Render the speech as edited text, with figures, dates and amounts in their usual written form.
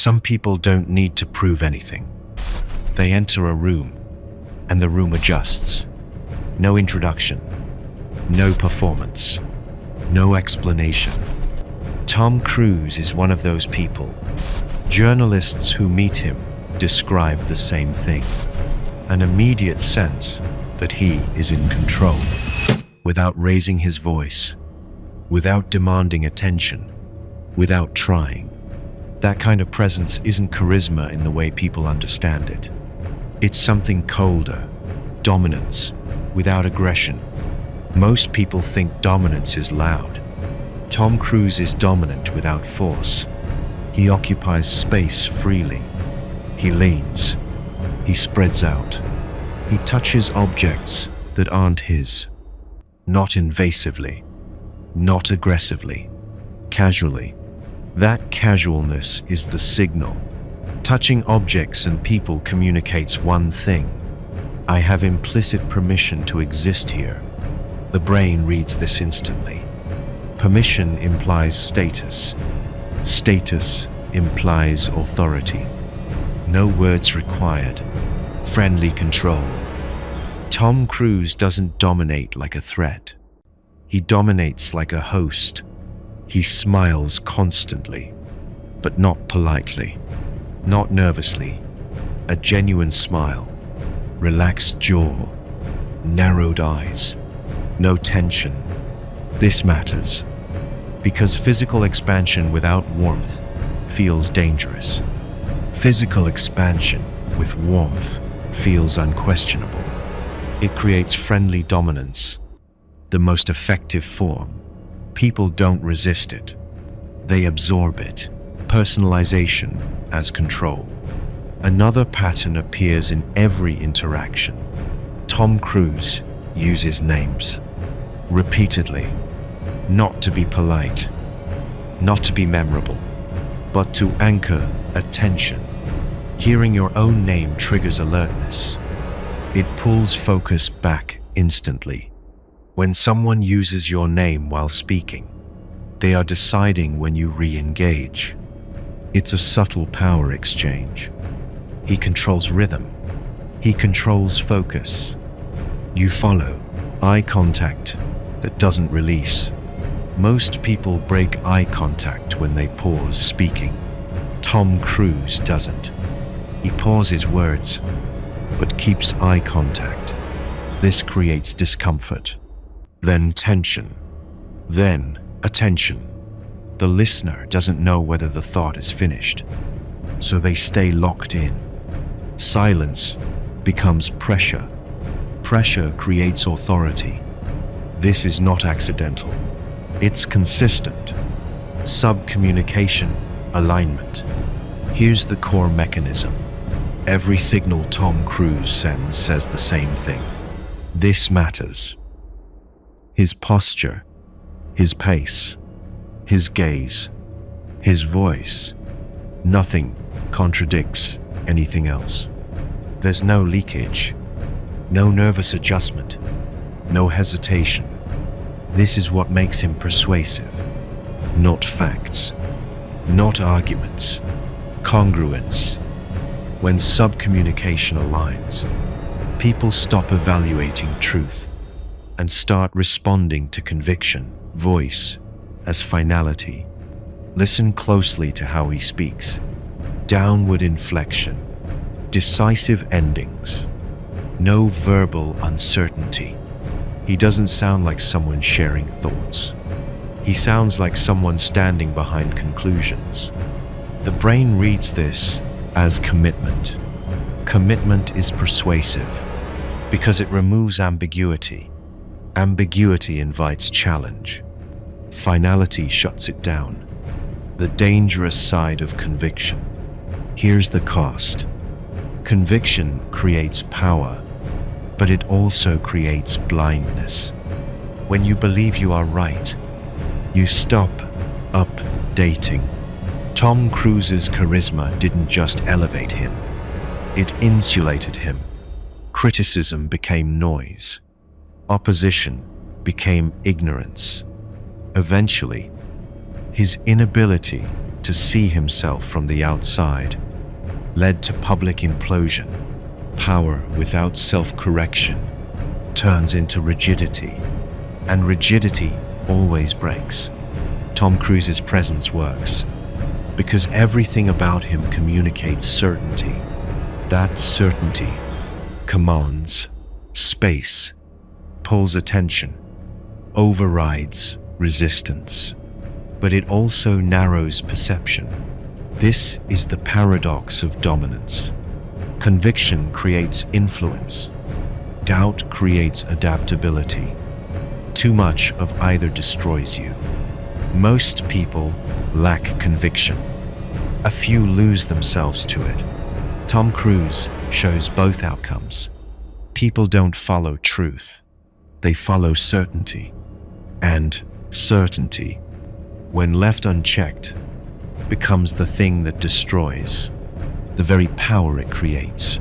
Some people don't need to prove anything. They enter a room, and the room adjusts. No introduction, no performance, no explanation. Tom Cruise is one of those people. Journalists who meet him describe the same thing. An immediate sense that he is in control, without raising his voice, without demanding attention, without trying. That kind of presence isn't charisma in the way people understand it. It's something colder, dominance, without aggression. Most people think dominance is loud. Tom Cruise is dominant without force. He occupies space freely. He leans. He spreads out. He touches objects that aren't his. Not invasively. Not aggressively. Casually. That casualness is the signal. Touching objects and people communicates one thing. I have implicit permission to exist here. The brain reads this instantly. Permission implies status. Status implies authority. No words required. Friendly control. Tom Cruise doesn't dominate like a threat. He dominates like a host. He smiles constantly, but not politely, not nervously. A genuine smile, relaxed jaw, narrowed eyes, no tension. This matters because physical expansion without warmth feels dangerous. Physical expansion with warmth feels unquestionable. It creates friendly dominance, the most effective form. People don't resist it. They absorb it. Personalization as control. Another pattern appears in every interaction. Tom Cruise uses names. Repeatedly. Not to be polite. Not to be memorable. But to anchor attention. Hearing your own name triggers alertness. It pulls focus back instantly. When someone uses your name while speaking, they are deciding when you re-engage. It's a subtle power exchange. He controls rhythm. He controls focus. You follow. Eye contact that doesn't release. Most people break eye contact when they pause speaking. Tom Cruise doesn't. He pauses words, but keeps eye contact. This creates discomfort. Then tension. Then attention. The listener doesn't know whether the thought is finished, so they stay locked in. Silence becomes pressure. Pressure creates authority. This is not accidental. It's consistent. Subcommunication, alignment. Here's the core mechanism. Every signal Tom Cruise sends says the same thing. This matters. His posture, his pace, his gaze, his voice. Nothing contradicts anything else. There's no leakage, no nervous adjustment, no hesitation. This is what makes him persuasive. Not facts, not arguments, congruence. When subcommunication aligns, people stop evaluating truth and start responding to conviction, voice, as finality. Listen closely to how he speaks. Downward inflection, decisive endings, no verbal uncertainty. He doesn't sound like someone sharing thoughts. He sounds like someone standing behind conclusions. The brain reads this as commitment. Commitment is persuasive because it removes ambiguity. Ambiguity invites challenge. Finality shuts it down. The dangerous side of conviction. Here's the cost. Conviction creates power, but it also creates blindness. When you believe you are right, you stop updating. Tom Cruise's charisma didn't just elevate him, it insulated him. Criticism became noise. Opposition became ignorance. Eventually, his inability to see himself from the outside led to public implosion. Power without self-correction turns into rigidity, and rigidity always breaks. Tom Cruise's presence works because everything about him communicates certainty. That certainty commands space, pulls attention, overrides resistance, but it also narrows perception. This is the paradox of dominance. Conviction creates influence. Doubt creates adaptability. Too much of either destroys you. Most people lack conviction. A few lose themselves to it. Tom Cruise shows both outcomes. People don't follow truth. They follow certainty. And certainty, when left unchecked, becomes the thing that destroys the very power it creates.